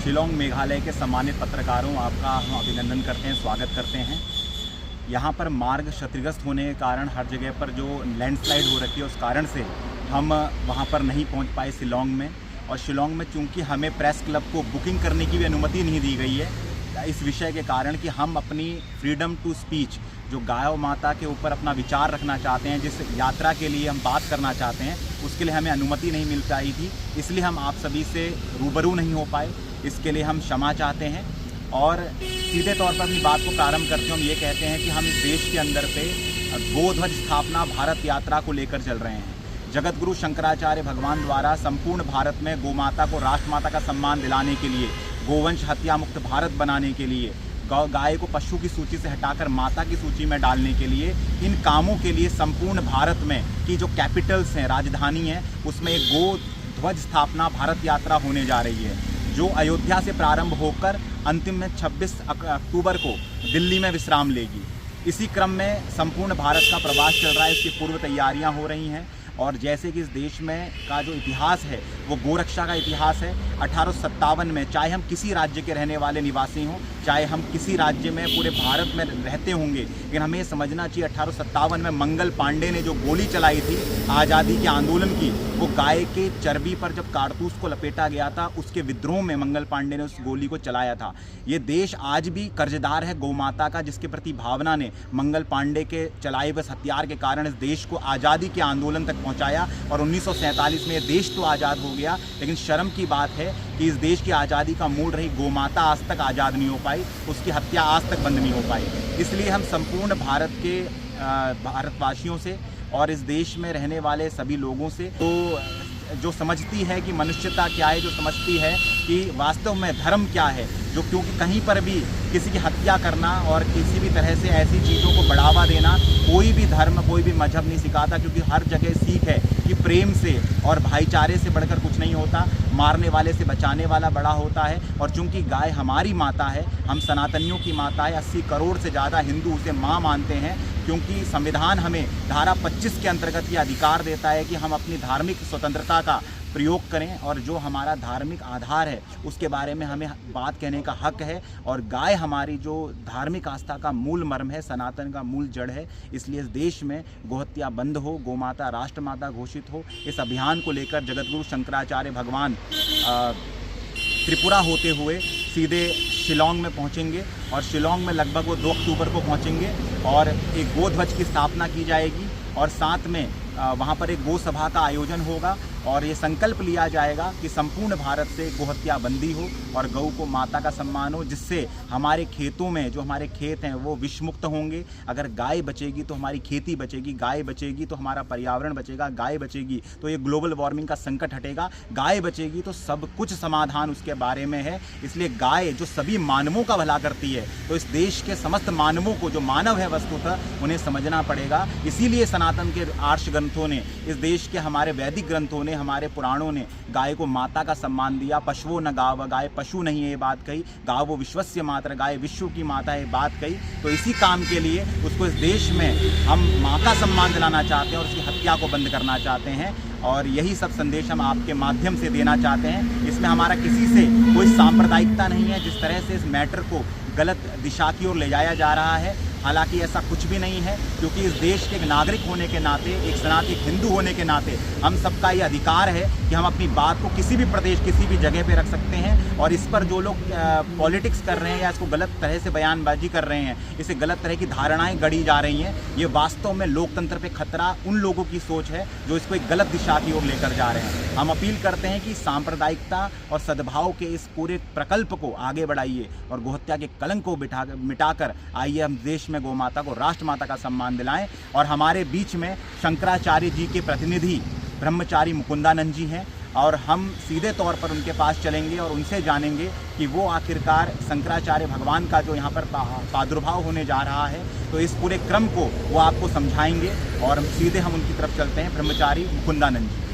शिलांग मेघालय के सम्मानित पत्रकारों, आपका हम अभिनंदन करते हैं, स्वागत करते हैं। यहाँ पर मार्ग क्षतिग्रस्त होने के कारण हर जगह पर जो लैंडस्लाइड हो रखी है उस कारण से हम वहाँ पर नहीं पहुँच पाए शिलांग में। और शिलांग में चूँकि हमें प्रेस क्लब को बुकिंग करने की भी अनुमति नहीं दी गई है इस विषय के कारण कि हम अपनी फ्रीडम टू स्पीच, जो गाय माता के ऊपर अपना विचार रखना चाहते हैं, जिस यात्रा के लिए हम बात करना चाहते हैं, उसके लिए हमें अनुमति नहीं मिल पाई थी। इसलिए हम आप सभी से रूबरू नहीं हो पाए, इसके लिए हम क्षमा चाहते हैं। और सीधे तौर पर अपनी बात को प्रारंभ करते हैं। हम ये कहते हैं कि हम इस देश के अंदर पे गोध्वज स्थापना भारत यात्रा को लेकर चल रहे हैं। जगत गुरु शंकराचार्य भगवान द्वारा संपूर्ण भारत में गोमाता को राष्ट्रमाता का सम्मान दिलाने के लिए, गोवंश हत्या मुक्त भारत बनाने के लिए, गाय को पशु की सूची से हटाकर माता की सूची में डालने के लिए, इन कामों के लिए संपूर्ण भारत में की जो कैपिटल्स हैं, राजधानी है, उसमें एक गोध्वज स्थापना भारत यात्रा होने जा रही है, जो अयोध्या से प्रारंभ होकर अंतिम में 26 अक्टूबर को दिल्ली में विश्राम लेगी। इसी क्रम में संपूर्ण भारत का प्रवास चल रहा है, इसकी पूर्व तैयारियां हो रही हैं। और जैसे कि इस देश में का जो इतिहास है वो गोरक्षा का इतिहास है। 1857 में, चाहे हम किसी राज्य के रहने वाले निवासी हों, चाहे हम किसी राज्य में पूरे भारत में रहते होंगे, लेकिन हमें ये समझना चाहिए 1857 में मंगल पांडे ने जो गोली चलाई थी आज़ादी के आंदोलन की, वो गाय के चर्बी पर जब कारतूस को लपेटा गया था, उसके विद्रोह में मंगल पांडे ने उस गोली को चलाया था। ये देश आज भी कर्जदार है गौमाता का, जिसके प्रति भावना ने मंगल पांडे के चलाए हुए हथियार के कारण इस देश को आज़ादी के आंदोलन तक पहुंचाया। और 1947 में ये देश तो आज़ाद हो गया, लेकिन शर्म की बात है कि इस देश की आज़ादी का मूल रही गोमाता आज तक आज़ाद नहीं हो पाई, उसकी हत्या आज तक बंद नहीं हो पाई। इसलिए हम संपूर्ण भारत के भारतवासियों से और इस देश में रहने वाले सभी लोगों से, तो जो समझती है कि मनुष्यता क्या है, जो समझती है कि वास्तव में धर्म क्या है, जो क्योंकि कहीं पर भी किसी की हत्या करना और किसी भी तरह से ऐसी चीज़ों को बढ़ावा देना कोई भी धर्म, कोई भी मजहब नहीं सिखाता, क्योंकि हर जगह सीख है कि प्रेम से और भाईचारे से बढ़कर कुछ नहीं होता, मारने वाले से बचाने वाला बड़ा होता है। और चूंकि गाय हमारी माता है, हम सनातनियों की माता है, 80 करोड़ से ज़्यादा हिंदू उसे माँ मानते हैं, क्योंकि संविधान हमें धारा 25 के अंतर्गत ये अधिकार देता है कि हम अपनी धार्मिक स्वतंत्रता का प्रयोग करें, और जो हमारा धार्मिक आधार है उसके बारे में हमें बात कहने का हक है। और गाय हमारी जो धार्मिक आस्था का मूल मर्म है, सनातन का मूल जड़ है। इसलिए इस देश में गोहत्या बंद हो, गोमाता राष्ट्रमाता घोषित हो, इस अभियान को लेकर जगतगुरु शंकराचार्य भगवान त्रिपुरा होते हुए सीधे शिलांग में पहुंचेंगे। और शिलांग में लगभग वो 2 अक्टूबर को पहुंचेंगे और एक गोध्वज की स्थापना की जाएगी, और साथ में वहाँ पर एक गौ सभा का आयोजन होगा। और ये संकल्प लिया जाएगा कि संपूर्ण भारत से गोहत्या बंदी हो और गौ को माता का सम्मान हो, जिससे हमारे खेतों में जो हमारे खेत हैं वो विषमुक्त होंगे। अगर गाय बचेगी तो हमारी खेती बचेगी, गाय बचेगी तो हमारा पर्यावरण बचेगा, गाय बचेगी तो ये ग्लोबल वार्मिंग का संकट हटेगा, गाय बचेगी तो सब कुछ समाधान उसके बारे में है। इसलिए गाय जो सभी मानवों का भला करती है, तो इस देश के समस्त मानवों को, जो मानव है वस्तुतः, उन्हें समझना पड़ेगा। इसीलिए सनातन के आर्ष ग्रंथों ने, इस देश के हमारे वैदिक ग्रंथों ने, हमारे पुराणों ने गाय को माता का सम्मान दिया। पशुओं न गाव, गाय पशु नहीं है ये बात कही, गावो विश्वस्य मातृ, गाय विश्व की माता है बात कही। तो इसी काम के लिए उसको इस देश में हम माँ का सम्मान दिलाना चाहते हैं और उसकी हत्या को बंद करना चाहते हैं। और यही सब संदेश हम आपके माध्यम से देना चाहते हैं। इसमें हमारा किसी से कोई सांप्रदायिकता नहीं है। जिस तरह से इस मैटर को गलत दिशा की ओर ले जाया जा रहा है, हालांकि ऐसा कुछ भी नहीं है, क्योंकि इस देश के एक नागरिक होने के नाते, एक सनातन हिंदू होने के नाते, हम सबका ये अधिकार है कि हम अपनी बात को किसी भी प्रदेश, किसी भी जगह पे रख सकते हैं। और इस पर जो लोग पॉलिटिक्स कर रहे हैं या इसको गलत तरह से बयानबाजी कर रहे हैं, इसे गलत तरह की धारणाएं गढ़ी जा रही हैं, ये वास्तव में लोकतंत्र पे खतरा उन लोगों की सोच है जो इसको एक गलत दिशा की ओर लेकर जा रहे हैं। हम अपील करते हैं कि सांप्रदायिकता और सद्भाव के इस पूरे प्रकल्प को आगे बढ़ाइए और गोहत्या के कलंक को मिटाकर आइए हम देश में गोमाता को राष्ट्रमाता का सम्मान दिलाएं। और हमारे बीच में शंकराचार्य जी के प्रतिनिधि ब्रह्मचारी मुकुंदानंद जी हैं, और हम सीधे तौर पर उनके पास चलेंगे और उनसे जानेंगे कि वो आखिरकार शंकराचार्य भगवान का जो यहाँ पर प्रादुर्भाव होने जा रहा है, तो इस पूरे क्रम को वो आपको समझाएंगे। और सीधे हम उनकी तरफ चलते हैं, ब्रह्मचारी मुकुंदानंद जी।